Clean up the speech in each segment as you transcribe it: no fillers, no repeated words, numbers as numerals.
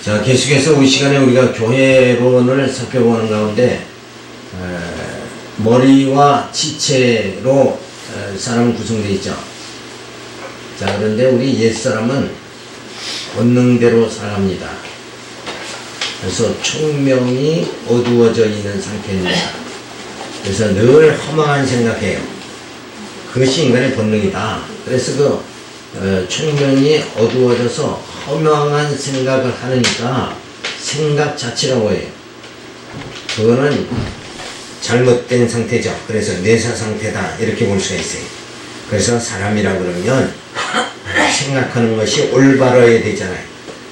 자, 계속해서 이 시간에 우리가 교회론을 살펴보는 가운데 머리와 지체로 사람은 구성되어 있죠. 자, 그런데 우리 옛사람은 본능대로 살아갑니다. 그래서 총명이 어두워져 있는 상태입니다. 그래서 늘 허망한 생각해요. 그것이 인간의 본능이다. 그래서 총명이 어두워져서 허망한 생각을 하니까 생각 자체가 뭐예요? 그거는 잘못된 상태죠. 그래서 뇌사 상태다 이렇게 볼 수가 있어요. 그래서 사람이라 그러면 생각하는 것이 올바르야 되잖아요.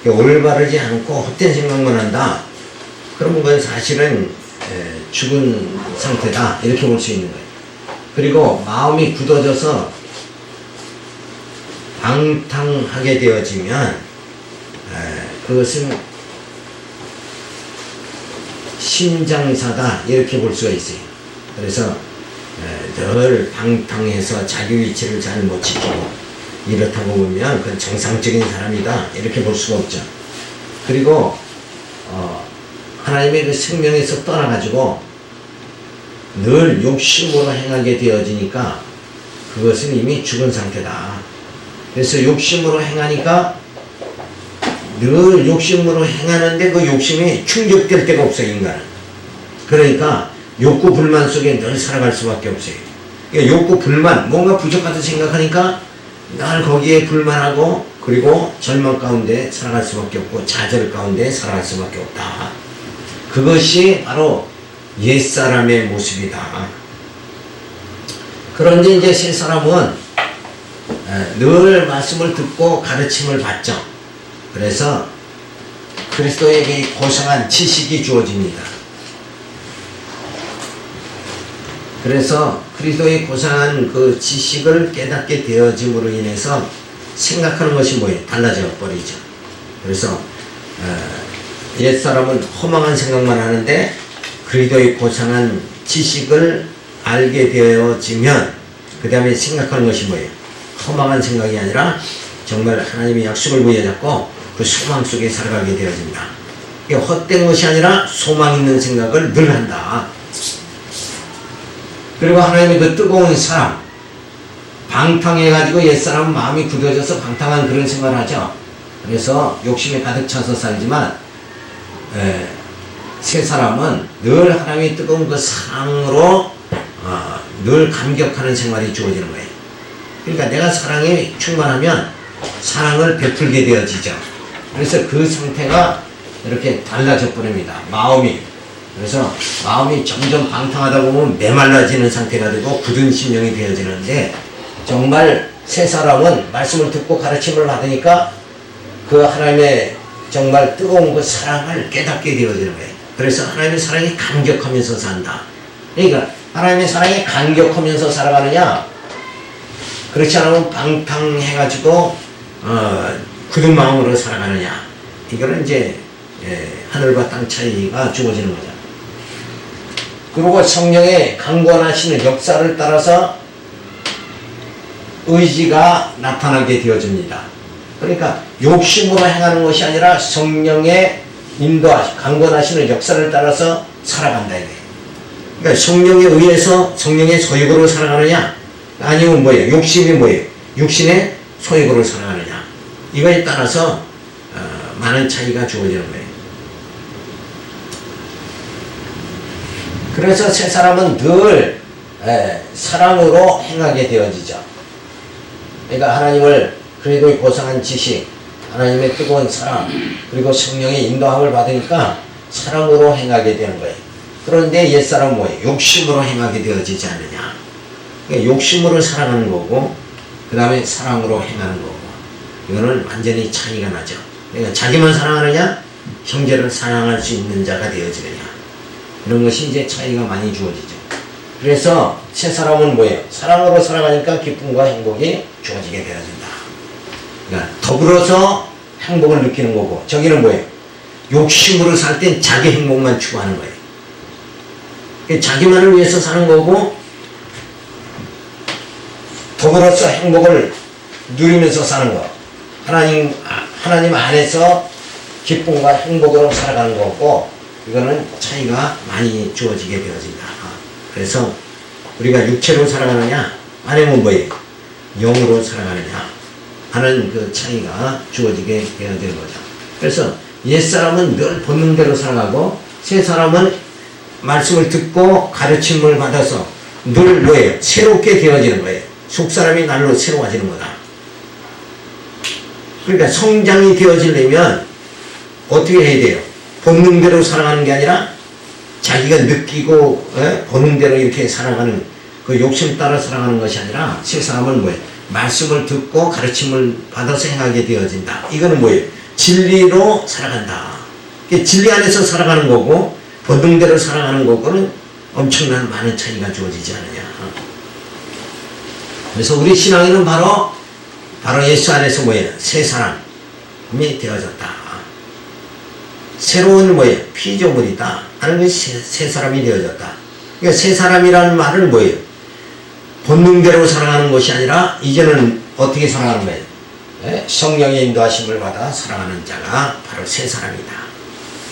올바르지 않고 헛된 생각만 한다. 그러면 그건 사실은 죽은 상태다 이렇게 볼 수 있는 거예요. 그리고 마음이 굳어져서 방탕하게 되어지면 그것은 심장사다 이렇게 볼 수가 있어요. 그래서 늘 방탕해서 자기 위치를 잘 못 지키고 이렇다고 보면 그건 정상적인 사람이다 이렇게 볼 수가 없죠. 그리고 하나님의 그 생명에서 떠나가지고 늘 욕심으로 행하게 되어지니까 그것은 이미 죽은 상태다. 그래서 욕심으로 행하니까 늘 욕심으로 행하는데 그 욕심이 충족될 데가 없어요, 인간은. 그러니까 욕구 불만 속에 늘 살아갈 수밖에 없어요. 그러니까 욕구 불만, 뭔가 부족하다 생각하니까 늘 거기에 불만하고 그리고 절망 가운데 살아갈 수밖에 없고 좌절 가운데 살아갈 수밖에 없다. 그것이 바로 옛사람의 모습이다. 그런데 이제 새 사람은 늘 말씀을 듣고 가르침을 받죠. 그래서 그리스도에게 고상한 지식이 주어집니다. 그래서 그리스도의 고상한 그 지식을 깨닫게 되어짐으로 인해서 생각하는 것이 뭐예요? 달라져 버리죠. 그래서 옛사람은 허망한 생각만 하는데 그리스도의 고상한 지식을 알게 되어지면 그 다음에 생각하는 것이 뭐예요? 허망한 생각이 아니라 정말 하나님의 약속을 부여잡고 그 소망 속에 살아가게 되어집니다. 헛된 것이 아니라 소망 있는 생각을 늘 한다. 그리고 하나님의 그 뜨거운 사랑, 방탕해가지고 옛사람은 마음이 굳어져서 방탕한 그런 생각을 하죠. 그래서 욕심에 가득 차서 살지만 새 사람은 늘 하나님의 뜨거운 그 사랑으로 늘 감격하는 생활이 주어지는 거예요. 그러니까 내가 사랑에 충만하면 사랑을 베풀게 되어지죠. 그래서 그 상태가 이렇게 달라져 버립니다. 마음이. 그래서 마음이 점점 방탕하다 보면 메말라지는 상태가 되고 굳은 심령이 되어지는데 정말 새 사람은 말씀을 듣고 가르침을 받으니까 그 하나님의 정말 뜨거운 그 사랑을 깨닫게 되어지는 거예요. 그래서 하나님의 사랑에 감격하면서 산다. 그러니까 하나님의 사랑에 감격하면서 살아가느냐, 그렇지 않으면 방탕해가지고 굳은 마음으로 살아가느냐, 이거는 이제 하늘과 땅 차이가 주어지는 거죠. 그리고 성령의 강권하시는 역사를 따라서 의지가 나타나게 되어집니다. 그러니까 욕심으로 행하는 것이 아니라 성령의 인도하시고 강권하시는 역사를 따라서 살아간다 이거예요. 그러니까 성령에 의해서 성령의 소욕으로 살아가느냐, 아니면 뭐예요? 욕심이 뭐예요? 육신의 소욕으로 살아가느냐, 이거에 따라서 많은 차이가 주어지는 거예요. 그래서 새 사람은 늘 사랑으로 행하게 되어지죠. 그러니까 하나님을 그리스도의 고상한 지식, 하나님의 뜨거운 사랑, 그리고 성령의 인도함을 받으니까 사랑으로 행하게 되는 거예요. 그런데 옛사람은 뭐예요? 욕심으로 행하게 되어지지 않느냐. 그러니까 욕심으로 살아가는 거고 그 다음에 사랑으로 행하는 거고, 이거는 완전히 차이가 나죠. 그러니까 자기만 사랑하느냐, 형제를 사랑할 수 있는 자가 되어지느냐, 이런 것이 이제 차이가 많이 주어지죠. 그래서 새 사람은 뭐예요? 사랑으로 살아가니까 기쁨과 행복이 주어지게 되어진다. 그러니까 더불어서 행복을 느끼는 거고, 저기는 뭐예요? 욕심으로 살 땐 자기 행복만 추구하는 거예요. 자기만을 위해서 사는 거고, 더불어서 행복을 누리면서 사는 거. 하나님 안에서 기쁨과 행복으로 살아가는 거고, 이거는 차이가 많이 주어지게 되어진다. 그래서 우리가 육체로 살아가느냐 아니면 뭐예요? 영으로 살아가느냐 하는 그 차이가 주어지게 되어지는 거죠. 그래서 옛사람은 늘 본능대로 살아가고, 새사람은 말씀을 듣고 가르침을 받아서 늘 뭐예요? 새롭게 되어지는 거예요. 속사람이 날로 새로워지는 거다. 그러니까 성장이 되어지려면 어떻게 해야 돼요? 본능대로 살아가는 게 아니라 자기가 느끼고 본능대로 이렇게 살아가는, 그 욕심 따라 살아가는 것이 아니라, 새 사람은 뭐예요? 말씀을 듣고 가르침을 받아서 행하게 되어진다. 이거는 뭐예요? 진리로 살아간다. 진리 안에서 살아가는 거고 본능대로 살아가는 거고는 엄청난 많은 차이가 주어지지 않느냐. 그래서 우리 신앙인은 바로 예수 안에서 뭐예요? 새 사람이 되어졌다. 새로운 뭐예요? 피조물이다 하는 것이 새 사람이 되어졌다. 그러니까 새 사람이라는 말은 뭐예요? 본능대로 살아가는 것이 아니라 이제는 어떻게 살아가는 거예요? 성령의 인도하심을 받아 살아가는 자가 바로 새 사람이다.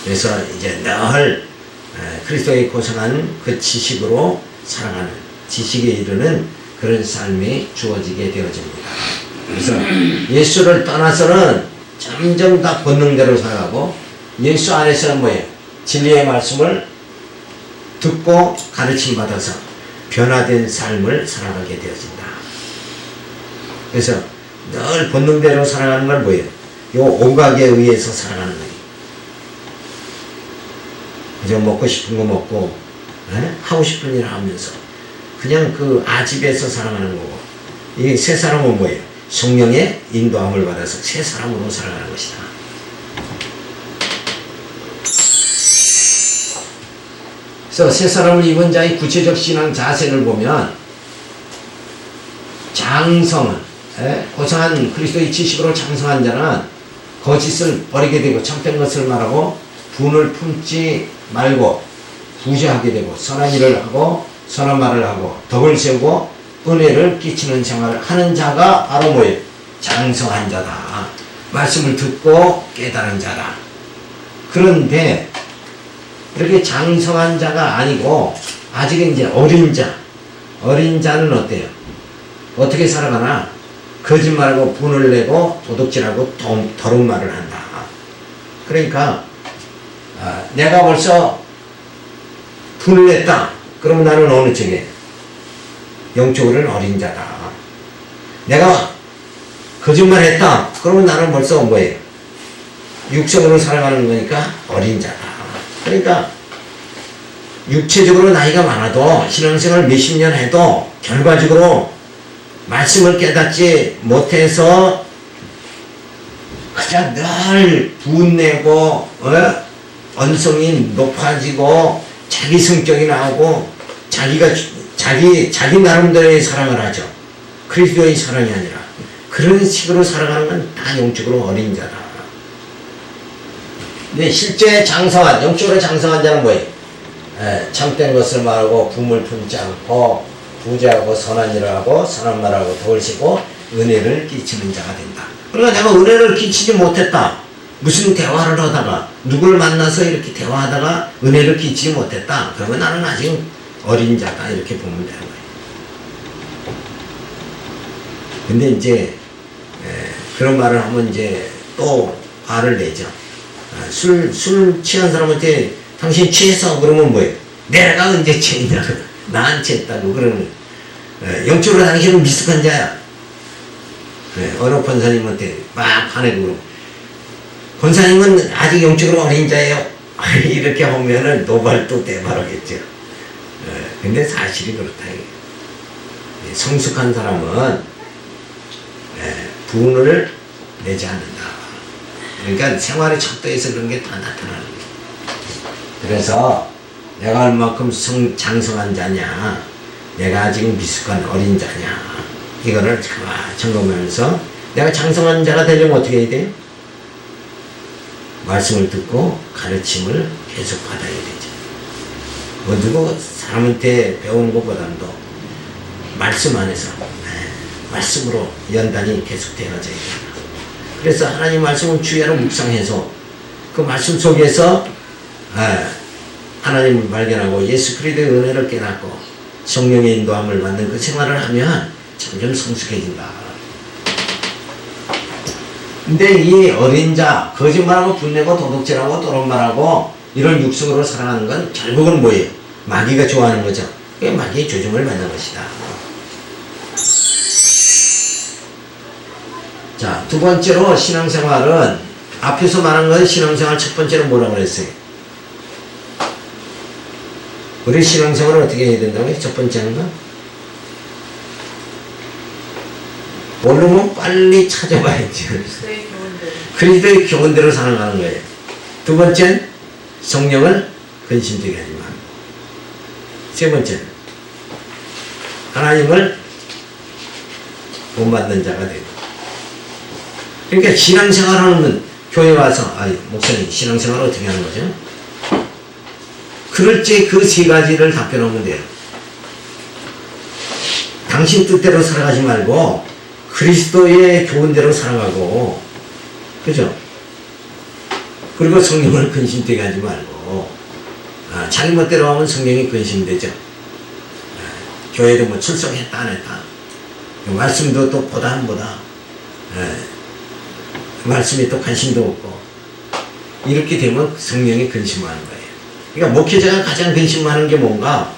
그래서 이제 늘 그리스도의 고생한 그 지식으로 살아가는, 지식에 이르는 그런 삶이 주어지게 되어집니다. 그래서 예수를 떠나서는 점점 다 본능대로 살아가고, 예수 안에서는 뭐예요? 진리의 말씀을 듣고 가르침 받아서 변화된 삶을 살아가게 되어진다. 그래서 늘 본능대로 살아가는 건 뭐예요? 요 오각에 의해서 살아가는 거예요. 그저 먹고 싶은 거 먹고, 하고 싶은 일 하면서 그냥 그 아집에서 살아가는 거고, 이 새 사람은 뭐예요? 성령의 인도함을 받아서 새 사람으로 살아가는 것이다. 그래서 새 사람을 입은 자의 구체적 신앙 자세를 보면, 장성은 고상한 그리스도의 지식으로 장성한 자는 거짓을 버리게 되고 참된 것을 말하고, 분을 품지 말고 부지하게 되고, 선한 일을 하고 선한 말을 하고 덕을 세우고 은혜를 끼치는 생활을 하는 자가 바로 뭐예요? 장성한 자다. 말씀을 듣고 깨달은 자다. 그런데 이렇게 장성한 자가 아니고 아직 이제 어린 자는 어때요? 어떻게 살아가나? 거짓말하고 분을 내고 도둑질하고 더러운 말을 한다. 그러니까 내가 벌써 분을 냈다. 그러면 나는 어느 쪽에? 영적으로는 어린 자다. 내가 거짓말했다. 그러면 나는 벌써 뭐예요? 육성으로 살아가는 거니까 어린 자다. 그러니까 육체적으로 나이가 많아도 신앙생활 몇십 년 해도 결과적으로 말씀을 깨닫지 못해서 그냥 늘 분내고 언성이 높아지고 자기 성격이 나오고 자기 나름대로의 사랑을 하죠. 그리스도의 사랑이 아니라 그런 식으로 살아가는 건 다 영적으로 어린 자다. 근데 실제 장성한, 영적으로 장성한 자는 뭐예요? 참된 것을 말하고 분을 품지 않고 부지하고 선한 일을 하고 선한 말하고 덕을 세고 은혜를 끼치는 자가 된다. 그러니까 내가 은혜를 끼치지 못했다. 무슨 대화를 하다가 누굴 만나서 이렇게 대화하다가 은혜를 끼치지 못했다. 그러면 나는 아직 어린 자다. 이렇게 보면 되는 거예요. 근데 이제 그런 말을 하면 이제 또 화를 내죠. 술 취한 사람한테 당신 취했어? 그러면 뭐예요? 내가 언제 취했냐고. 난 취했다고. 그러면 영적으로 당신은 미숙한 자야. 어느 권사님한테 막 화내고 그러고, 권사님은 아직 영적으로 어린 자예요. 이렇게 하면은 노발도 대발하겠죠. 근데 사실이 그렇다. 성숙한 사람은 분을 내지 않는다. 그러니까 생활의 척도에서 그런 게 다 나타나는 거예요. 그래서 내가 얼마큼 장성한 자냐, 내가 아직 미숙한 어린 자냐, 이거를 점검하면서 내가 장성한 자가 되려면 어떻게 해야 돼요? 말씀을 듣고 가르침을 계속 받아야 되죠. 누구 사람한테 배우는 것보다도 말씀 안에서 말씀으로 연단이 계속 되어져야 된다. 그래서 하나님 말씀을 주야로 묵상해서 그 말씀 속에서 하나님을 발견하고 예수 그리스도의 은혜를 깨닫고 성령의 인도함을 받는 그 생활을 하면 점점 성숙해진다. 근데 이 어린 자, 거짓말하고 분내고 도둑질하고 또론말하고 이런 육성으로 살아가는 건 결국은 뭐예요? 마귀가 좋아하는 거죠. 그게 마귀의 조종을 받는 것이다. 자, 두 번째로 신앙생활은 앞에서 말한 건 신앙생활 첫 번째로 뭐라고 그랬어요? 우리 신앙생활을 어떻게 해야 된다고요? 첫 번째는 건? 모르면 빨리 찾아봐야지. 그리스도의 교훈대로 살아가는 거예요. 두 번째는 성령을 근심되게 하지 마. 세 번째는 하나님을 본받는 자가 되고. 그러니까 신앙생활하는 교회 와서 목사님 신앙생활 어떻게 하는 거죠? 그럴 때 그 세 가지를 답변하면 돼요. 당신 뜻대로 살아가지 말고 그리스도의 교훈대로 살아가고, 그죠? 그리고 성령을 근심되게 하지 말고, 자기 멋대로 하면 성령이 근심되죠. 교회도 뭐 출석했다 안 했다, 말씀도 또 보다 안 보다, 말씀에 또 관심도 없고, 이렇게 되면 성령이 근심하는 거예요. 그러니까 목회자가 가장 근심하는 게 뭔가,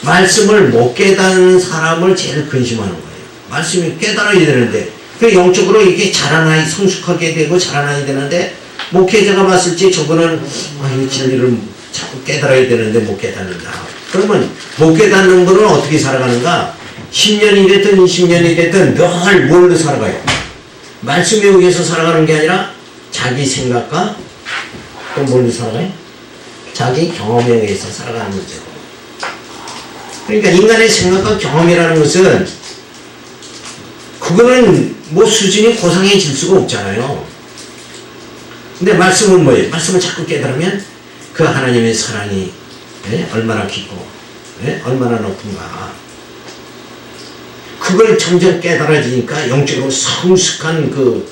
말씀을 못 깨닫는 사람을 제일 근심하는 거예요. 말씀이 깨달아야 되는데, 그 영적으로 이게 자라나야, 성숙하게 되고 자라나야 되는데, 목회자가 봤을 때 저거는 이 진리를 자꾸 깨달아야 되는데 못 깨닫는다. 그러면 못 깨닫는 분은 어떻게 살아가는가? 10년이 됐든 20년이 됐든 늘 뭘로 살아가요? 말씀에 의해서 살아가는 게 아니라 자기 생각과 또 뭘로 살아가요? 자기 경험에 의해서 살아가는 거죠. 그러니까 인간의 생각과 경험이라는 것은 그거는 뭐 수준이 고상해질 수가 없잖아요. 근데 말씀은 뭐예요? 말씀을 자꾸 깨달으면 그 하나님의 사랑이 얼마나 깊고 얼마나 높은가, 그걸 점점 깨달아지니까 영적으로 성숙한 그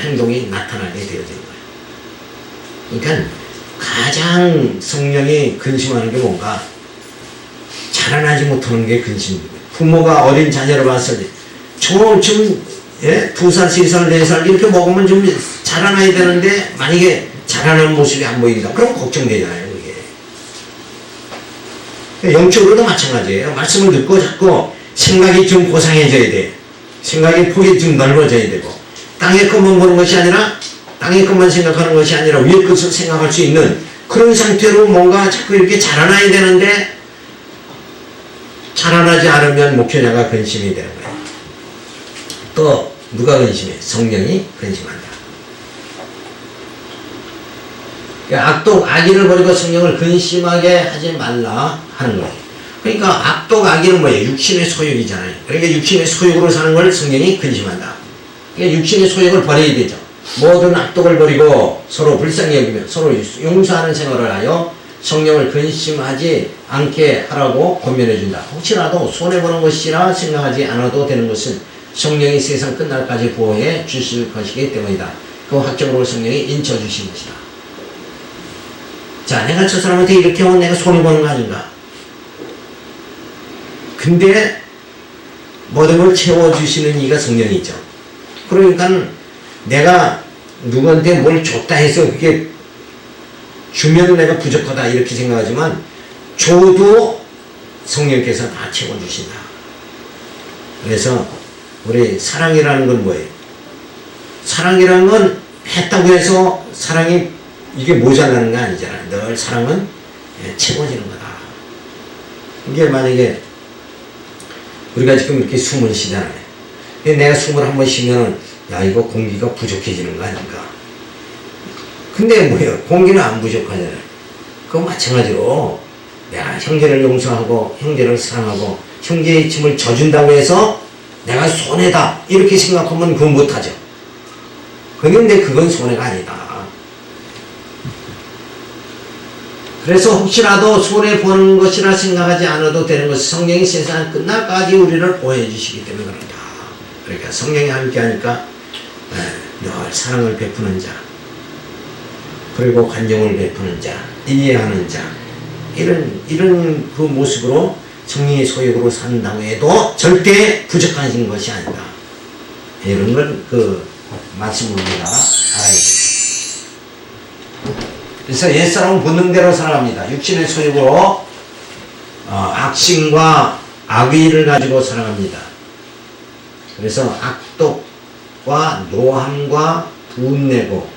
행동이 나타나게 되어지는 거예요. 그러니까 가장 성령이 근심하는 게 뭔가, 자라나지 못하는 게 근심입니다. 부모가 어린 자녀를 봤을 때 좀 2살, 3살, 4살 이렇게 먹으면 좀 자라나야 되는데 만약에 자라는 모습이 안 보인다, 그럼 걱정되잖아요. 그게 영적으로도 마찬가지예요. 말씀을 듣고 자꾸 생각이 좀 고상해져야 돼. 생각의 폭이 좀 넓어져야 되고, 땅의 것만 보는 것이 아니라, 땅의 것만 생각하는 것이 아니라 위의 것을 생각할 수 있는 그런 상태로 뭔가 자꾸 이렇게 자라나야 되는데, 자라나지 않으면 목회자가 근심이 되는 거예요. 또 누가 근심해? 성령이 근심한다. 그러니까 악의를 버리고 성령을 근심하게 하지 말라 하는 거예요. 그러니까 악독 악의는 뭐예요? 육신의 소욕이잖아요. 그러니까 육신의 소욕으로 사는 걸 성령이 근심한다. 그러니까 육신의 소욕을 버려야 되죠. 모든 악독을 버리고 서로 불쌍히 여기며 서로 용서하는 생활을 하여 성령을 근심하지 않게 하라고 권면해 준다. 혹시라도 손해보는 것이라 생각하지 않아도 되는 것은 성령이 세상 끝날까지 보호해 주실 것이기 때문이다. 그 학적으로 성령이 인쳐 주신 것이다. 자, 내가 저 사람한테 이렇게 하면 내가 손해보는 거 아닌가? 근데 모든 걸 채워주시는 이가 성령이죠. 그러니까 내가 누구한테 뭘 줬다 해서 그게 주면 내가 부족하다 이렇게 생각하지만, 줘도 성령께서 다 채워주신다. 그래서 우리 사랑이라는 건 뭐예요? 사랑이라는 건 했다고 해서 사랑이 이게 모자라는 거 아니잖아요. 늘 사랑은 채워지는 거다. 이게 만약에 우리가 지금 이렇게 숨을 쉬잖아요. 내가 숨을 한번 쉬면 야, 이거 공기가 부족해지는 거 아닌가? 근데 뭐예요? 공기는 안 부족하잖아요. 그거 마찬가지로 내가 형제를 용서하고 형제를 사랑하고 형제의 짐을 져준다고 해서 내가 손해다 이렇게 생각하면 그건 못하죠. 그런데 그건 손해가 아니다. 그래서 혹시라도 손해보는 것이라 생각하지 않아도 되는 것은 성령이 세상 끝날까지 우리를 보호해 주시기 때문에 그런다. 그러니까 성령이 함께 하니까 늘 사랑을 베푸는 자, 그리고 관용을 베푸는 자, 이해하는 자, 이런 그 모습으로 성령의 소욕으로 산다고 해도 절대 부족한 것이 아니다. 이런 걸 그 말씀을 우리가 알아야 됩니다. 그래서 옛사람은 본능대로 살아갑니다. 육신의 소욕으로 악심과 악의를 가지고 살아갑니다. 그래서 악독과 노함과 분내고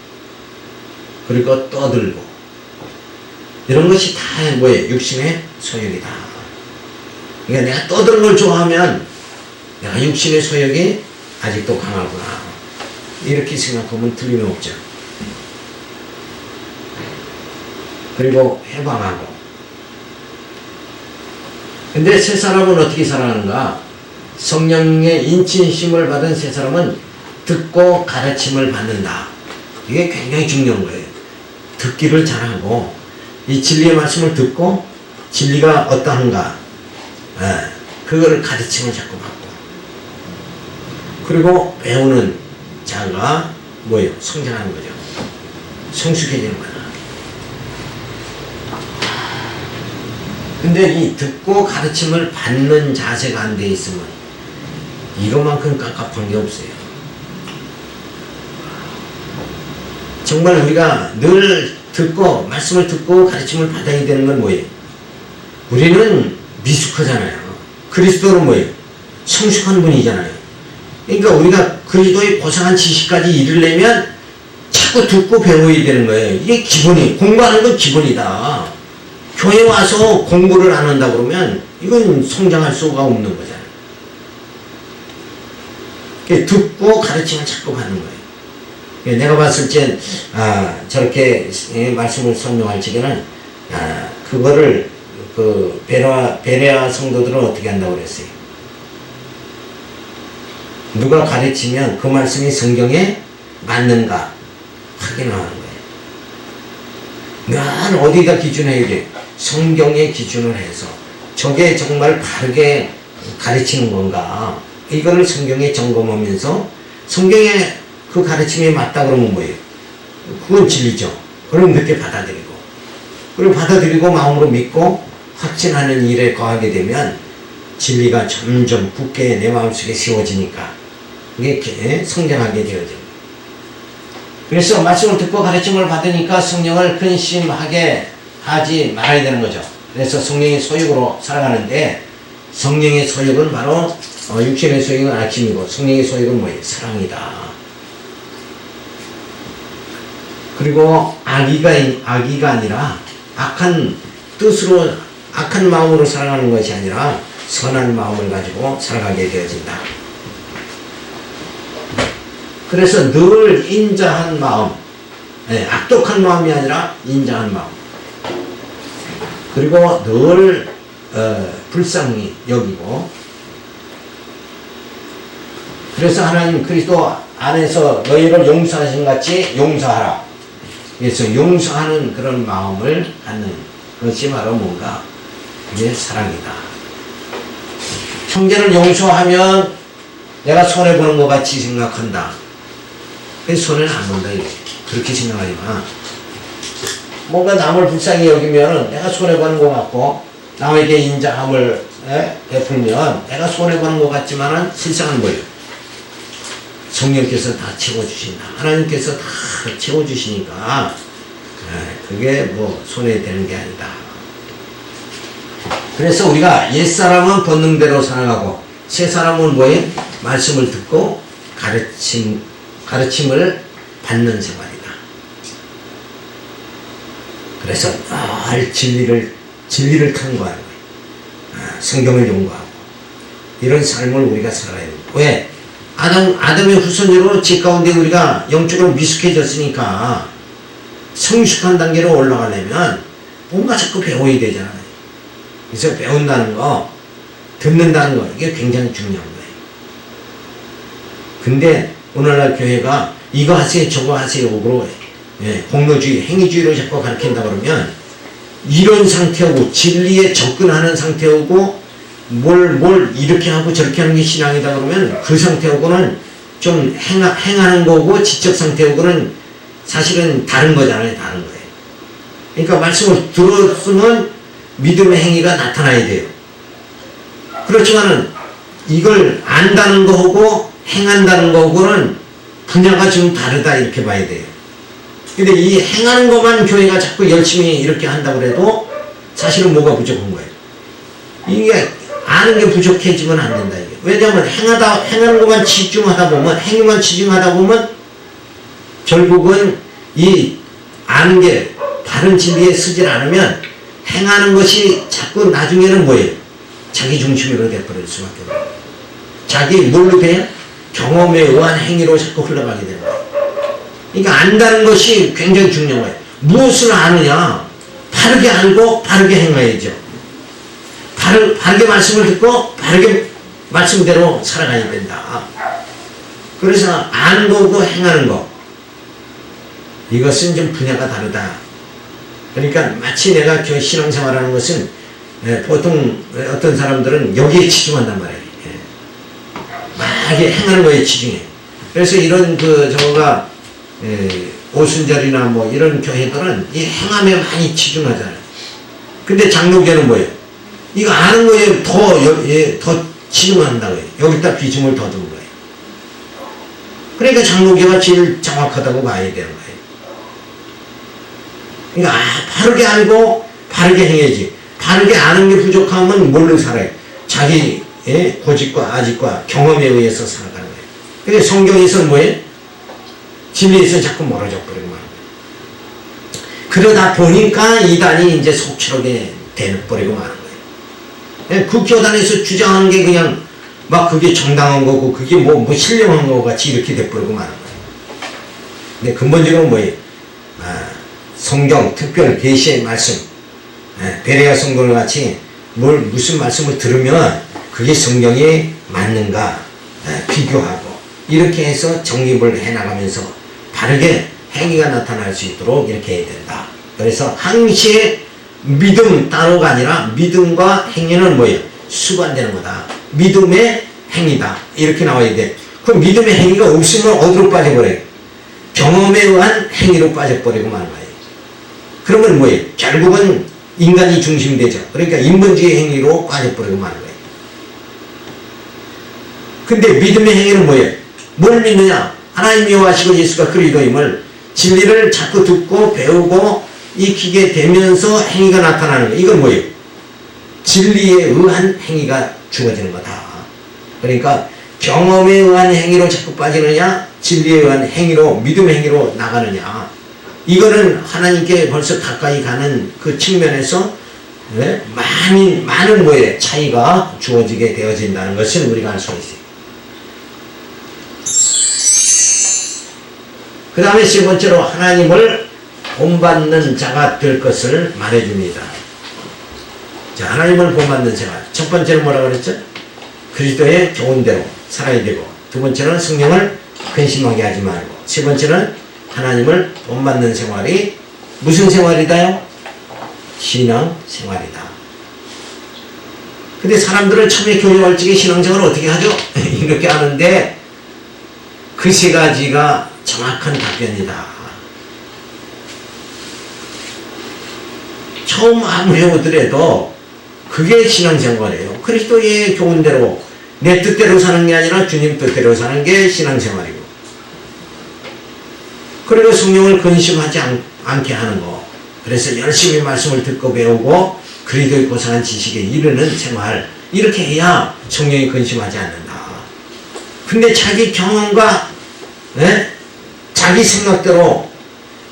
그리고 떠들고 이런 것이 다 뭐예요? 육신의 소욕이다. 그러니까 내가 떠드는 걸 좋아하면 내가 육신의 소욕이 아직도 강하구나. 이렇게 생각하면 틀림없죠. 그리고 해방하고. 근데 새 사람은 어떻게 살아가는가? 성령의 인친심을 받은 새 사람은 듣고 가르침을 받는다. 이게 굉장히 중요한 거예요. 듣기를 잘하고 이 진리의 말씀을 듣고 진리가 어떠한가 그거를 가르침을 자꾸 받고 그리고 배우는 자가 뭐예요? 성장하는 거죠. 성숙해지는 거다. 근데 이 듣고 가르침을 받는 자세가 안 돼 있으면 이것만큼 깝깝한 게 없어요. 정말 우리가 늘 듣고 말씀을 듣고 가르침을 받아야 되는 건 뭐예요? 우리는 미숙하잖아요. 그리스도는 뭐예요? 성숙한 분이잖아요. 그러니까 우리가 그리스도의 고상한 지식까지 이르려면 자꾸 듣고 배워야 되는 거예요. 이게 기본이, 공부하는 건 기본이다. 교회 와서 공부를 안 한다 그러면 이건 성장할 수가 없는 거잖아요. 듣고 가르침을 자꾸 받는 거예요. 내가 봤을 땐 저렇게 말씀을 설명할 적에는 그거를 그 베레아 성도들은 어떻게 한다고 그랬어요? 누가 가르치면 그 말씀이 성경에 맞는가 확인하는 거예요. 난 어디다 기준해야 돼? 성경에 기준을 해서 저게 정말 바르게 가르치는 건가? 이거를 성경에 점검하면서 성경에 그 가르침이 맞다 그러면 뭐예요? 그건 진리죠. 그럼 그렇게 받아들이고 그리고 받아들이고 마음으로 믿고 확신하는 일에 거하게 되면 진리가 점점 굳게 내 마음속에 세워지니까 이게 성장하게 되어져요. 그래서 말씀을 듣고 가르침을 받으니까 성령을 근심하게 하지 말아야 되는 거죠. 그래서 성령의 소욕으로 살아가는데 성령의 소욕은 바로 육신의 소욕은 악심이고 성령의 소욕은 뭐예요? 사랑이다. 그리고 악의가 아니라 악한 뜻으로 악한 마음으로 살아가는 것이 아니라 선한 마음을 가지고 살아가게 되어진다. 그래서 늘 인자한 마음, 악독한 마음이 아니라 인자한 마음. 그리고 늘 불쌍히 여기고. 그래서 하나님 그리스도 안에서 너희를 용서하신 같이 용서하라. 그래서 용서하는 그런 마음을 갖는 것이 바로 뭔가? 그게 사랑이다. 형제를 용서하면 내가 손해보는 것 같이 생각한다. 그래서 손해는 안 본다. 그렇게 생각하지 마. 뭔가 남을 불쌍히 여기면 내가 손해보는 것 같고 남에게 인자함을 베풀면 내가 손해보는 것 같지만은 실상은 뭐예요? 성령께서 다 채워주신다. 하나님께서 다 채워주시니까 그게 뭐 손해되는 게 아니다. 그래서 우리가 옛사람은 본능대로 살아가고 새사람은 뭐예요? 말씀을 듣고 가르침을 받는 생활이다. 그래서 늘 진리를 탐구하는 거예요. 성경을 연구하고 이런 삶을 우리가 살아야 됩니다. 왜? 아담의 후손으로 제 가운데 우리가 영적으로 미숙해졌으니까 성숙한 단계로 올라가려면 뭔가 자꾸 배워야 되잖아요. 그래서 배운다는 거, 듣는다는 거, 이게 굉장히 중요한 거예요. 근데 오늘날 교회가 이거 하세요, 저거 하세요, 그러고 공로주의, 행위주의로 자꾸 가르친다 그러면 이런 상태하고 진리에 접근하는 상태하고 뭘 이렇게 하고 저렇게 하는 게 신앙이다 그러면 그 상태하고는 좀 행하는 거고 지적 상태하고는 사실은 다른 거잖아요. 다른 거예요. 그러니까 말씀을 들었으면 믿음의 행위가 나타나야 돼요. 그렇지만은 이걸 안다는 거하고 행한다는 거하고는 분야가 좀 다르다 이렇게 봐야 돼요. 근데 이 행하는 것만 교회가 자꾸 열심히 이렇게 한다고 해도 사실은 뭐가 부족한 거예요. 이게 아는 게 부족해지면 안 된다 이게. 왜냐하면 행하는 것만 집중하다 보면, 행위만 집중하다 보면 결국은 이 아는 게 바른 진리에 쓰질 않으면 행하는 것이 자꾸 나중에는 뭐예요? 자기 중심으로 돼버릴 수밖에 없어요. 자기 뭘로 돼요? 경험에 의한 행위로 자꾸 흘러가게 되는 거예요. 그러니까 안다는 것이 굉장히 중요한 거예요. 무엇을 아느냐? 바르게 알고 바르게 행해야죠. 바르게 말씀을 듣고 바르게 말씀대로 살아가야 된다. 그래서 아는 거고 행하는 거, 이것은 좀 분야가 다르다. 그러니까 마치 내가 신앙생활하는 것은 보통 어떤 사람들은 여기에 치중한단 말이에요. 막 행하는 거에 치중해. 그래서 이런 저거가 오순절이나 뭐 이런 교회들은 이 행함에 많이 치중하잖아요. 근데 장로교는 뭐예요? 이거 아는 거에 더 치중한다고요. 여기다 비중을 더 둔 거예요. 그러니까 장로교가 제일 정확하다고 봐야 되는 거예요. 그러니까 바르게 알고 바르게 행해야지. 바르게 아는 게 부족하면 뭘로 살아요? 자기 고집과 아집과 경험에 의해서 살아가는 거예요. 근데 성경에서는 뭐예요? 진리에서 자꾸 멀어져 버리고 말는 거예요. 그러다 보니까 이단이 이제 속출하게 돼버리고 마는 거예요. 그 교단에서 주장하는 게 그냥 막 그게 정당한 거고 그게 뭐 신령한 거 같이 이렇게 돼버리고 마는 거예요. 근데 근본적으로 뭐예요? 성경 특별 계시의 말씀, 베레아 성경을 같이 무슨 말씀을 들으면 그게 성경에 맞는가 비교하고 이렇게 해서 정립을 해나가면서 바르게 행위가 나타날 수 있도록 이렇게 해야 된다. 그래서 항시에 믿음 따로가 아니라 믿음과 행위는 뭐예요? 수반되는 거다. 믿음의 행위다. 이렇게 나와야 돼. 그 믿음의 행위가 없으면 어디로 빠져버려요? 경험에 의한 행위로 빠져버리고 마는 거예요. 그러면 뭐예요? 결국은 인간이 중심이 되죠. 그러니까 인본주의 행위로 빠져버리고 마는 거예요. 근데 믿음의 행위는 뭐예요? 뭘 믿느냐? 하나님이 여호와시고 예수가 그리스도임을 진리를 자꾸 듣고 배우고 익히게 되면서 행위가 나타나는 거예요. 이건 뭐예요? 진리에 의한 행위가 주어지는 거다. 그러니까 경험에 의한 행위로 자꾸 빠지느냐, 진리에 의한 행위로, 믿음의 행위로 나가느냐. 이거는 하나님께 벌써 가까이 가는 그 측면에서 많은 뭐에 차이가 주어지게 되어진다는 것을 우리가 알 수 있어요. 그 다음에 세 번째로 하나님을 본받는 자가 될 것을 말해줍니다. 자, 하나님을 본받는 생활. 첫 번째는 뭐라고 그랬죠? 그리스도의 교훈대로 살아야 되고, 두 번째는 성령을 근심하게 하지 말고, 세 번째는 하나님을 본받는 생활이 무슨 생활이다요? 신앙 생활이다. 근데 사람들은 처음에 교회 올 적에 신앙생활을 어떻게 하죠? 이렇게 하는데 그 세 가지가 정확한 답변이다. 처음 아무리 오더라도 그게 신앙생활이에요. 그리스도의 교훈대로 내 뜻대로 사는 게 아니라 주님 뜻대로 사는 게 신앙생활이고, 그리고 성령을 근심하지 않게 하는 거. 그래서 열심히 말씀을 듣고 배우고 그리스도의 고상한 지식에 이르는 생활, 이렇게 해야 성령이 근심하지 않는다. 근데 자기 경험과 자기 생각대로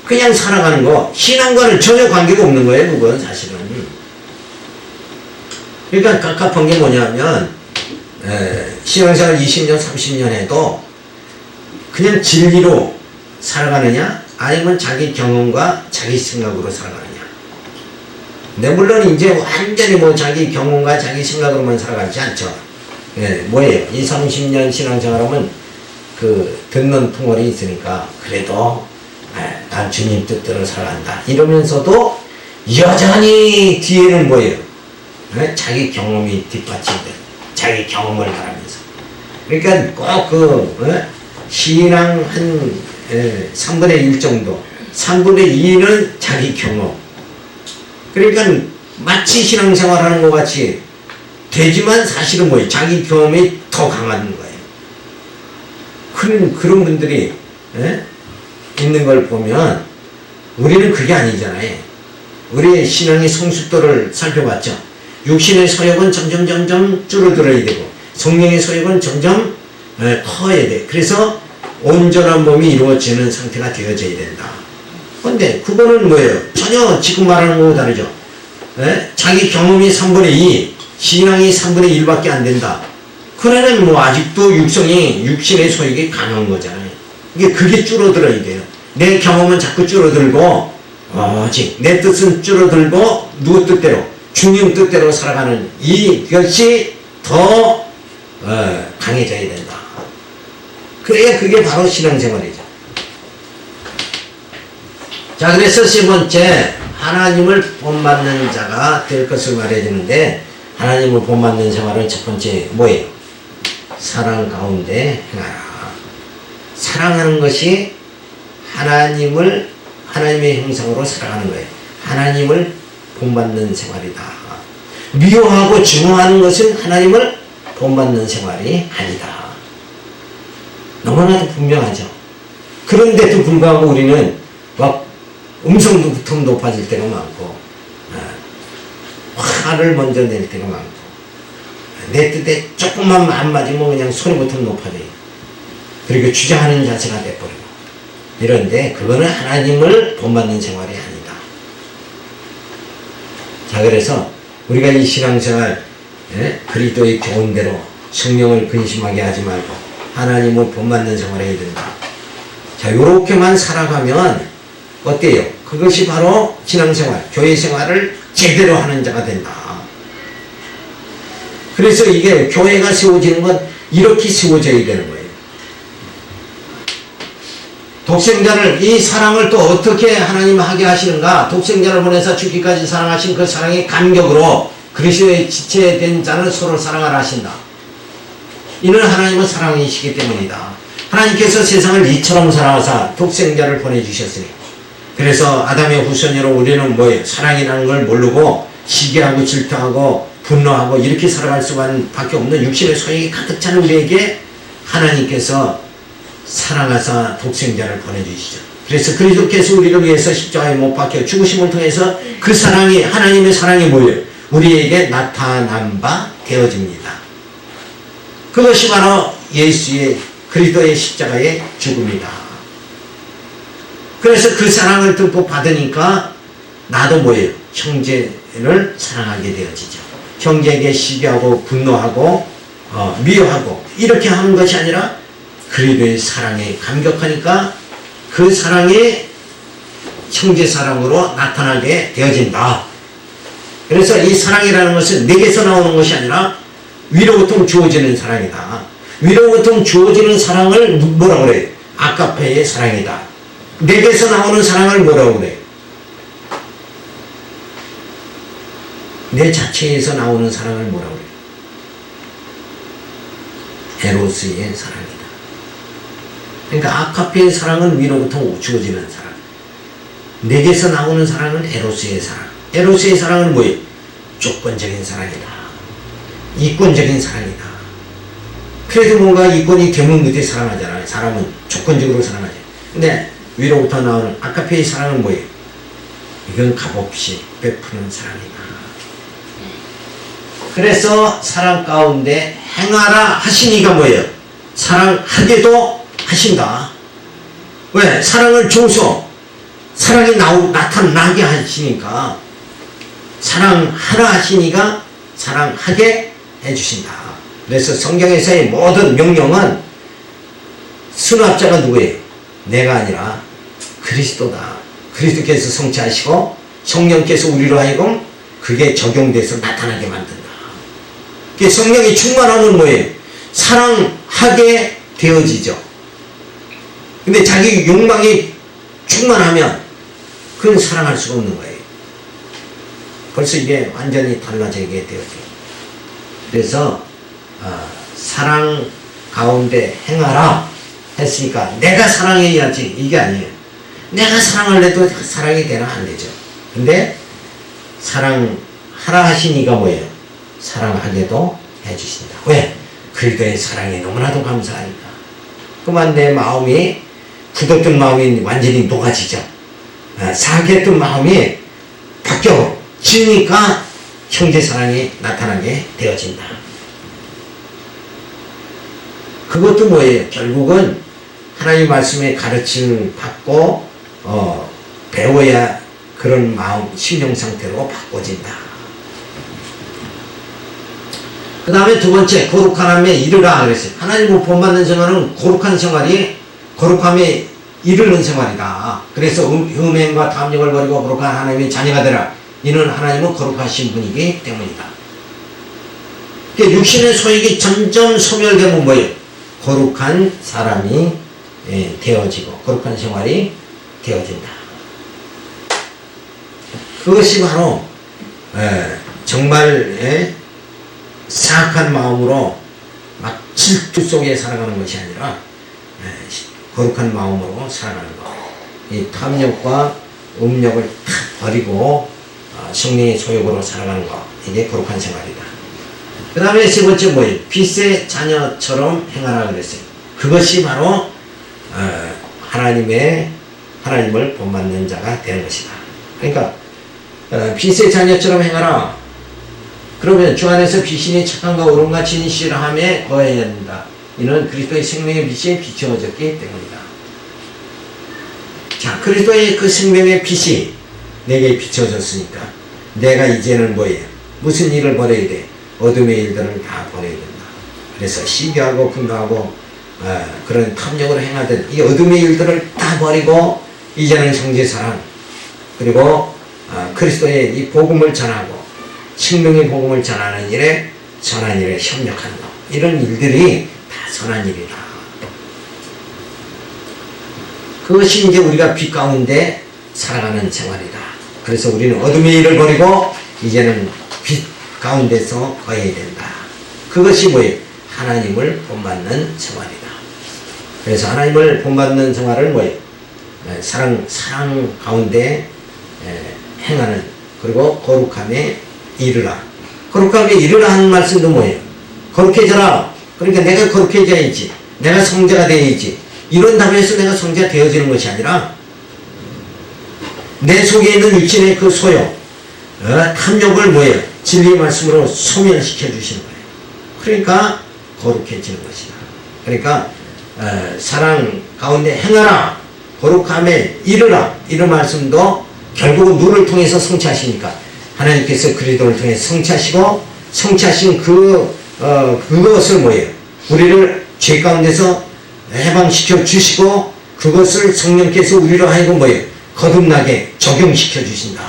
그냥 살아가는 거, 신앙과는 전혀 관계가 없는 거예요. 그건 사실은. 그러니까 갑갑한 게 뭐냐면 신앙생활 20년 30년 해도 그냥 진리로 살아가느냐, 아니면 자기 경험과 자기 생각으로 살아가느냐. 근데 물론 이제 완전히 뭐 자기 경험과 자기 생각으로만 살아가지 않죠. 뭐예요? 20, 30년 신앙생활하면 그 듣는 풍월이 있으니까 그래도 난 주님 뜻대로 살아간다 이러면서도 여전히 뒤에는 뭐예요? 자기 경험이 뒷받침돼. 자기 경험을 바라면서. 그러니까 꼭 신앙 한 3분의 1 정도, 3분의 2는 자기 경험. 그러니까 마치 신앙생활하는 것 같이 되지만 사실은 뭐예요? 자기 경험이 더 강한 거예요. 그런 분들이 있는 걸 보면 우리는 그게 아니잖아요. 우리의 신앙의 성숙도를 살펴봤죠. 육신의 소욕은 점점 줄어들어야 되고 성령의 소욕은 점점 커야 돼. 그래서 온전한 몸이 이루어지는 상태가 되어져야 된다. 근데 그거는 뭐예요? 전혀 지금 말하는 거하고 다르죠. 자기 경험이 3분의 2, 신앙이 3분의 1밖에 안 된다. 그러면 뭐 아직도 육신의 소욕이 강한 거잖아요. 그게 줄어들어야 돼요. 내 경험은 자꾸 줄어들고 오직 내 뜻은 줄어들고 누구 뜻대로? 주님 뜻대로 살아가는 이것이 더 강해져야 된다. 그래야 그게 바로 신앙생활이죠. 자, 그래서 세 번째, 하나님을 본받는 자가 될 것을 말해주는데, 하나님을 본받는 생활은 첫 번째 뭐예요? 사랑 가운데 행하라. 사랑하는 것이 하나님의 형상으로 살아가는 거예요. 하나님을 본받는 생활이다. 미워하고 증오하는 것은 하나님을 본받는 생활이 아니다. 너무나도 분명하죠. 그런데도 불구하고 우리는 막 음성부터 높아질 때가 많고 화를 먼저 낼 때가 많고 내 뜻에 조금만 안 맞으면 그냥 소리부터 높아져요. 그리고 주장하는 자세가 돼버리고 이런데 그거는 하나님을 본받는 생활이 아니다. 자, 그래서 우리가 이 신앙생활 그리스도의 교훈대로 성령을 근심하게 하지 말고 하나님을 본받는 생활을 해야 된다. 자, 요렇게만 살아가면 어때요? 그것이 바로 신앙생활, 교회생활을 제대로 하는 자가 된다. 그래서 이게 교회가 세워지는 건 이렇게 세워져야 되는 거예요. 독생자를, 이 사랑을 또 어떻게 하나님 하게 하시는가? 독생자를 보내서 죽기까지 사랑하신 그 사랑의 간격으로 그리스도의 지체된 자는 서로 사랑을 하신다. 이는 하나님은 사랑이시기 때문이다. 하나님께서 세상을 이처럼 사랑하사 독생자를 보내주셨으니, 그래서 아담의 후손으로 우리는 뭐예요? 사랑이라는 걸 모르고 시기하고 질투하고 분노하고 이렇게 살아갈 수밖에 없는 육신의 소욕이 가득 찬 우리에게 하나님께서 사랑하사 독생자를 보내주시죠. 그래서 그리스도께서 우리를 위해서 십자가에 못 박혀 죽으심을 통해서 그 사랑이, 하나님의 사랑이 뭐예요? 우리에게 나타난 바 되어집니다. 그것이 바로 예수의, 그리스도의 십자가의 죽음이다. 그래서 그 사랑을 듬뿍 받으니까 나도 뭐예요? 형제를 사랑하게 되어지죠. 형제에게 시기하고 분노하고 미워하고 이렇게 하는 것이 아니라 그리스도의 사랑에 감격하니까 그 사랑이 형제 사랑으로 나타나게 되어진다. 그래서 이 사랑이라는 것은 내게서 나오는 것이 아니라 위로부터 주어지는 사랑이다. 위로부터 주어지는 사랑을 뭐라고 그래요? 아가페의 사랑이다. 내게서 나오는 사랑을 뭐라고 그래요? 내 자체에서 나오는 사랑을 뭐라고 그래요? 에로스의 사랑이다. 그러니까 아가페의 사랑은 위로부터 주어지는 사랑. 내게서 나오는 사랑은 에로스의 사랑. 에로스의 사랑은 뭐예요? 조건적인 사랑이다. 이권적인 사랑이다. 그래도 뭔가 이권이 되면 그때 사랑하잖아요. 사람은 조건적으로 사랑하죠. 근데 위로부터 나오는 아가페의 사랑은 뭐예요? 이건 값없이 베푸는 사랑이다. 그래서 사랑 가운데 행하라 하시니가 뭐예요? 사랑하게도 하신다. 왜? 사랑을 줘서 사랑이 나타나게 하시니까 사랑하라 하시니가 사랑하게 해주신다. 그래서 성경에서의 모든 명령은 수납자가 누구예요? 내가 아니라 그리스도다. 그리스도께서 성취하시고 성령께서 우리로 하여금 그게 적용돼서 나타나게 만든다. 성령이 충만하면 뭐예요? 사랑하게 되어지죠. 근데 자기 욕망이 충만하면 그건 사랑할 수가 없는 거예요. 벌써 이게 완전히 달라지게 되어져요. 그래서 사랑 가운데 행하라. 했으니까 내가 사랑해야지 이게 아니에요. 내가 사랑을 해도 사랑이 되나 안 되죠. 근데 사랑하라 하시니까 뭐예요? 사랑하게도 해주신다. 왜? 그리스도의 사랑이 너무나도 감사하니까. 그만 내 마음이 굳었던 마음이 완전히 녹아지죠. 사악했던 마음이 바뀌어지니까 형제 사랑이 나타나게 되어진다. 그것도 뭐예요? 결국은 하나님 말씀의 가르침을 받고 배워야 그런 마음, 심령 상태로 바꿔진다. 그 다음에 두 번째, 거룩한 함에 이르라 그랬어요. 하나님을 본받는 생활은 거룩한 생활이 거룩함에 이르는 생활이다. 그래서 음행과 탐욕을 버리고 거룩한 하나님의 자녀가 되라. 이는 하나님은 거룩하신 분이기 때문이다. 육신의 소욕이 점점 소멸되면 뭐예요? 거룩한 사람이 되어지고 거룩한 생활이 되어진다. 그것이 바로 정말 사악한 마음으로 막 질투 속에 살아가는 것이 아니라 거룩한 마음으로 살아가는 것. 이 탐욕과 음욕을 다 버리고 성령의 소욕으로 살아가는 것. 이게 거룩한 생활이다. 그 다음에 세 번째 뭐예요? 빛의 자녀처럼 행하라 그랬어요. 그것이 바로 하나님을 본받는 자가 되는 것이다. 그러니까 빛의 자녀처럼 행하라. 그러면 주 안에서 빛이 착함과 옳음과 진실함에 거해야 된다. 이는 그리스도의 생명의 빛이 비추어졌기 때문이다. 자, 그리스도의 그 생명의 빛이 내게 비춰졌으니까 내가 이제는 뭐예요? 무슨 일을 벌여야 돼? 어둠의 일들을 다 벌여야 된다. 그래서 시기하고 분노하고 그런 탐욕으로 행하던 이 어둠의 일들을 다 버리고 이제는 형제사랑 그리고 그리스도의 이 복음을 전하고 생명의 복음을 전하는 일에 선한 일에 협력하는 것. 이런 일들이 다 선한 일이다. 그것이 이제 우리가 빛 가운데 살아가는 생활이다. 그래서 우리는 어둠의 일을 버리고 이제는 빛 가운데서 거해야 된다. 그것이 뭐예요? 하나님을 본받는 생활이다. 그래서 하나님을 본받는 생활은 뭐예요? 사랑 가운데 행하는 그리고 거룩함에 이르라. 거룩함에 이르라 하는 말씀도 뭐예요? 거룩해져라. 그러니까 내가 거룩해져야지. 내가 성자가 되어야지. 이런다고 해서 내가 성자가 되어지는 것이 아니라 내 속에 있는 육신의 그 소욕, 탐욕을 뭐예요? 진리의 말씀으로 소멸시켜 주시는 거예요. 그러니까 거룩해지는 것이다. 그러니까 사랑 가운데 행하라. 거룩함에 이르라. 이런 말씀도 결국은 누구를 통해서 성취하시니까 하나님께서 그리스도를 통해 성취하시고 성취하신 그것을 뭐예요? 우리를 죄 가운데서 해방시켜 주시고 그것을 성령께서 우리로 하여금 뭐예요? 거듭나게 적용시켜 주신다.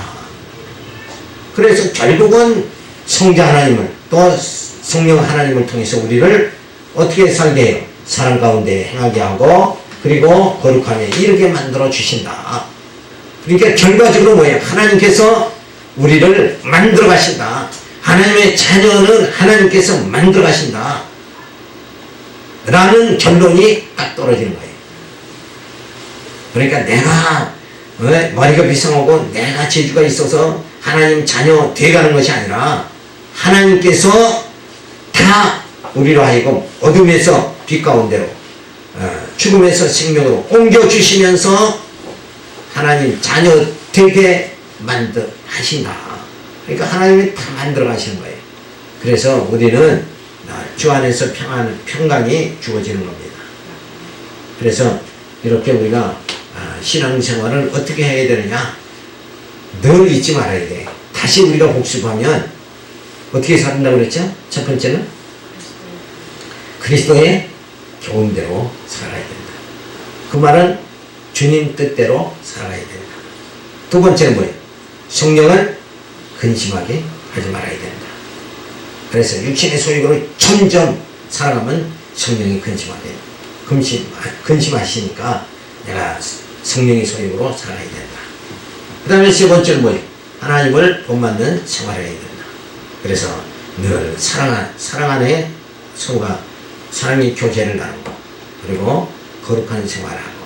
그래서 결국은 성자 하나님을 또 성령 하나님을 통해서 우리를 어떻게 살게 해요? 사랑 가운데 행하게 하고 그리고 거룩함에 이르게 만들어 주신다. 그러니까 결과적으로 뭐예요? 하나님께서 우리를 만들어 가신다. 하나님의 자녀는 하나님께서 만들어 가신다. 라는 결론이 딱 떨어지는 거예요. 그러니까 내가 머리가 비상하고 내가 재주가 있어서 하나님 자녀 돼가는 것이 아니라 하나님께서 다 우리로 하여금 어둠에서 빛 가운데로 죽음에서 생명으로 옮겨주시면서 하나님 자녀 되게 하신다. 그러니까 하나님이 다 만들어 가시는 거예요. 그래서 우리는 주 안에서 평강이 주어지는 겁니다. 그래서 이렇게 우리가 신앙생활을 어떻게 해야 되느냐? 늘 잊지 말아야 돼. 다시 우리가 복습하면 어떻게 산다고 그랬죠? 첫 번째는 그리스도의 교훈대로 살아야 된다. 그 말은 주님 뜻대로 살아야 된다. 두 번째는 뭐예요? 성령을 근심하게 하지 말아야 된다. 그래서 육신의 소욕으로 점점 살아가면 성령이 근심하시니까 내가 성령의 소욕으로 살아야 된다. 그 다음에 세 번째는 뭐예요? 하나님을 본받는 생활을 해야 된다. 그래서 늘 사랑 안에 서로가 사랑의 교제를 나누고 그리고 거룩한 생활하고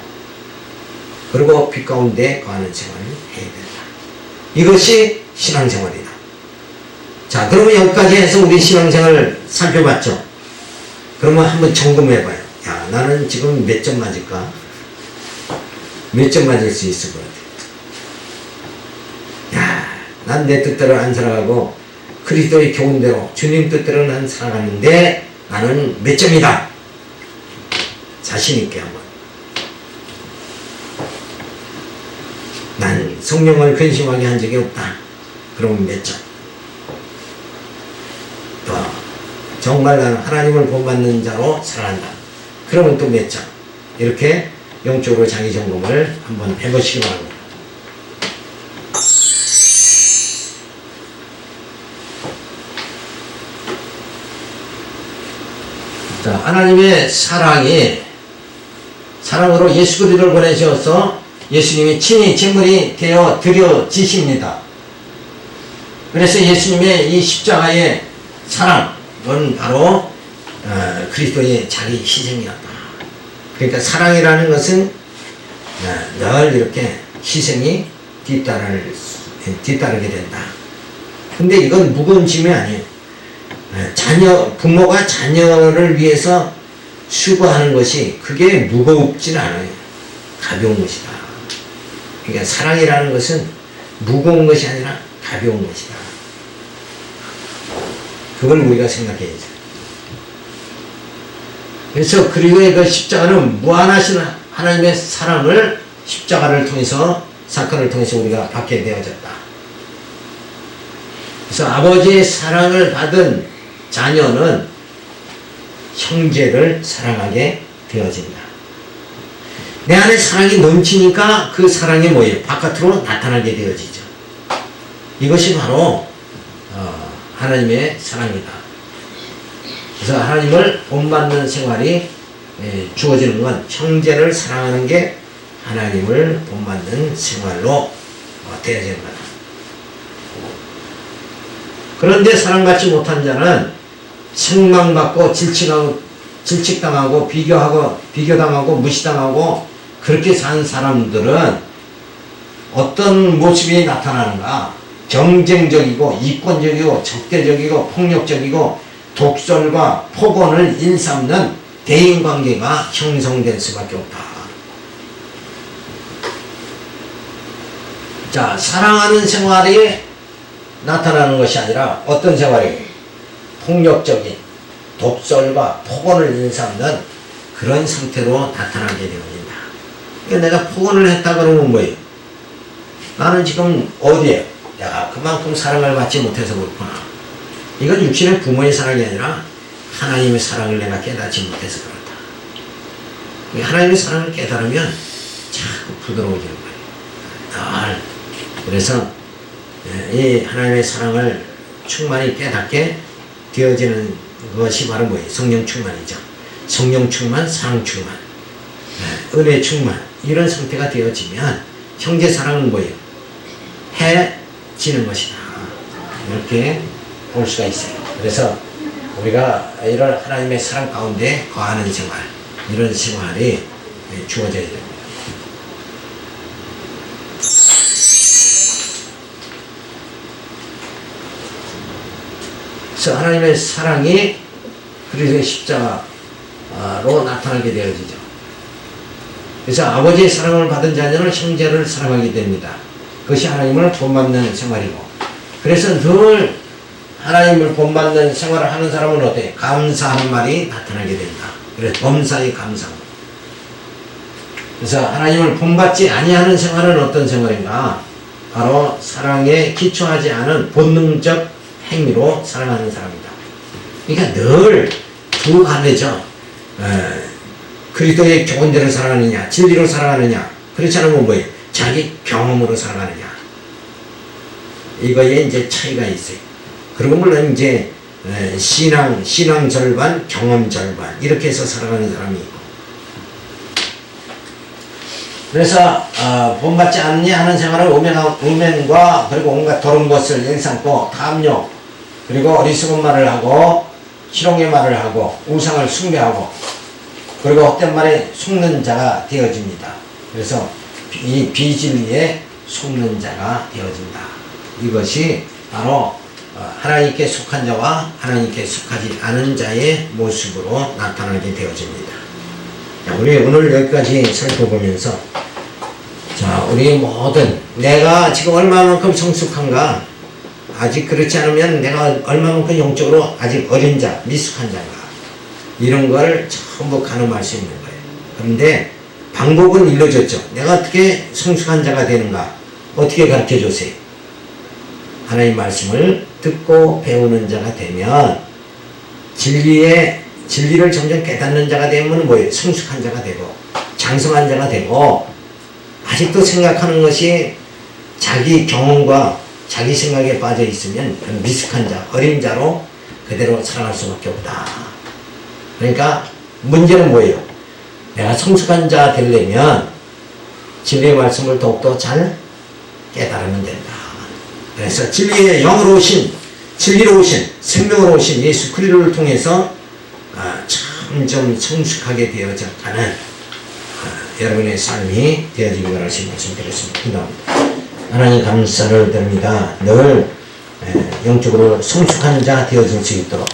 그리고 빛 가운데 거하는 생활을 해야 된다. 이것이 신앙생활이다. 자, 그러면 여기까지 해서 우리 신앙생활을 살펴봤죠. 그러면 한번 점검해봐요. 야, 나는 지금 몇 점 맞을까? 몇 점 맞을 수 있을 것 같아. 야, 난 내 뜻대로 안 살아가고 그리스도의 교훈대로 주님 뜻대로 난 살아가는데 나는 몇 점이다. 자신 있게 한번. 난 성령을 근심하게 한 적이 없다. 그러면 몇 점? 또 정말 나는 하나님을 본받는 자로 살아간다. 그러면 또 몇 점? 이렇게 영적으로 자기 점검을 한번 해보시기 바랍니다. 자, 하나님의 사랑으로 예수 그리스도를 보내셔서 예수님이 친히 제물이 되어 드려지십니다. 그래서 예수님의 이 십자가의 사랑은 바로 그리스도의 자기 희생이었다. 그러니까 사랑이라는 것은 늘 이렇게 희생이 뒤따르게 된다. 근데 이건 무거운 짐이 아니에요. 부모가 자녀를 위해서 수고하는 것이 그게 무겁진 않아요. 가벼운 것이다. 그러니까 사랑이라는 것은 무거운 것이 아니라 가벼운 것이다. 그걸 우리가 생각해야죠. 그래서 그리고의 그 십자가는 무한하신 하나님의 사랑을 십자가를 통해서 사건을 통해서 우리가 받게 되어졌다. 그래서 아버지의 사랑을 받은 자녀는 형제를 사랑하게 되어진다. 내 안에 사랑이 넘치니까 그 사랑이 뭐예요? 바깥으로 나타나게 되어지죠. 이것이 바로 하나님의 사랑이다. 그래서 하나님을 본받는 생활이 주어지는 건 형제를 사랑하는 게 하나님을 본받는 생활로 되어지는 거다. 그런데 사랑받지 못한 자는 책망받고 질책당하고 비교당하고 무시당하고 그렇게 산 사람들은 어떤 모습이 나타나는가? 경쟁적이고 이권적이고 적대적이고 폭력적이고 독설과 폭언을 일삼는 대인관계가 형성될 수밖에 없다. 자, 사랑하는 생활이 나타나는 것이 아니라 어떤 생활이 폭력적인 독설과 폭언을 일삼는 그런 상태로 나타나게 되어진다. 그러니까 내가 폭언을 했다 그러면 뭐예요? 나는 지금 어디에? 야, 그만큼 사랑을 받지 못해서 그렇구나. 이건 육신의 부모의 사랑이 아니라 하나님의 사랑을 내가 깨닫지 못해서 그렇다. 하나님의 사랑을 깨달으면 자꾸 부드러워지는 거예요. 그래서 이 하나님의 사랑을 충만히 깨닫게 되어지는 것이 바로 뭐예요? 성령 충만이죠. 성령 충만, 사랑 충만, 은혜 충만, 이런 상태가 되어지면 형제 사랑은 뭐예요? 해지는 것이다. 이렇게 볼 수가 있어요. 그래서 우리가 이런 하나님의 사랑 가운데 거하는 생활, 이런 생활이 주어져야 됩니다. 그래서 하나님의 사랑이 그리스도의 십자가로 나타나게 되어지죠. 그래서 아버지의 사랑을 받은 자녀는 형제를 사랑하게 됩니다. 그것이 하나님을 본받는 생활이고, 그래서 늘 하나님을 본받는 생활을 하는 사람은 어때요? 감사하는 말이 나타나게 된다. 그래서 범사에 감사하고. 그래서 하나님을 본받지 아니하는 생활은 어떤 생활인가? 바로 사랑에 기초하지 않은 본능적 행위로 사랑하는 사람이다. 그러니까 늘 두 갈래죠. 그리스도의 교훈대로 살아가느냐, 진리로 살아가느냐, 그렇지 않으면 뭐예요? 자기 경험으로 살아가느냐. 이거에 이제 차이가 있어요. 그리고 물론 이제 신앙 절반, 경험 절반, 이렇게 해서 살아가는 사람이 있고. 그래서 본받지 않느냐 하는 생활은 음행과 그리고 온갖 더러운 것을 일삼고 탐욕, 그리고 어리석은 말을 하고 희롱의 말을 하고 우상을 숭배하고 그리고 헛된 말에 속는 자가 되어집니다. 그래서 이 비진리에 속는 자가 되어진다. 이것이 바로 하나님께 속한 자와 하나님께 속하지 않은 자의 모습으로 나타나게 되어집니다. 자, 우리 오늘 여기까지 살펴보면서, 자, 우리 모든 내가 지금 얼마만큼 성숙한가, 아직 그렇지 않으면 내가 얼마만큼 영적으로 아직 어린 자, 미숙한 자가, 이런 걸 전부 가늠할 수 있는 거예요. 그런데 방법은 일러줬죠. 내가 어떻게 성숙한 자가 되는가, 어떻게 가르쳐 주세요. 하나님 말씀을 듣고 배우는 자가 되면, 진리를 점점 깨닫는 자가 되면 뭐예요? 성숙한 자가 되고 장성한 자가 되고, 아직도 생각하는 것이 자기 경험과 자기 생각에 빠져 있으면 미숙한 자, 어린 자로 그대로 살아갈 수밖에 없다. 그러니까 문제는 뭐예요? 내가 성숙한 자 되려면 진리의 말씀을 더욱더 잘 깨달으면 된다. 그래서 진리의 영으로 오신, 진리로 오신, 생명으로 오신 예수 그리스도를 통해서 점점 성숙하게 되어져 가는 여러분의 삶이 되어지기 바라시 말씀드렸습니다. 기도합니다. 하나님 감사를 드립니다. 늘 영적으로 성숙한 자 되어질 수 있도록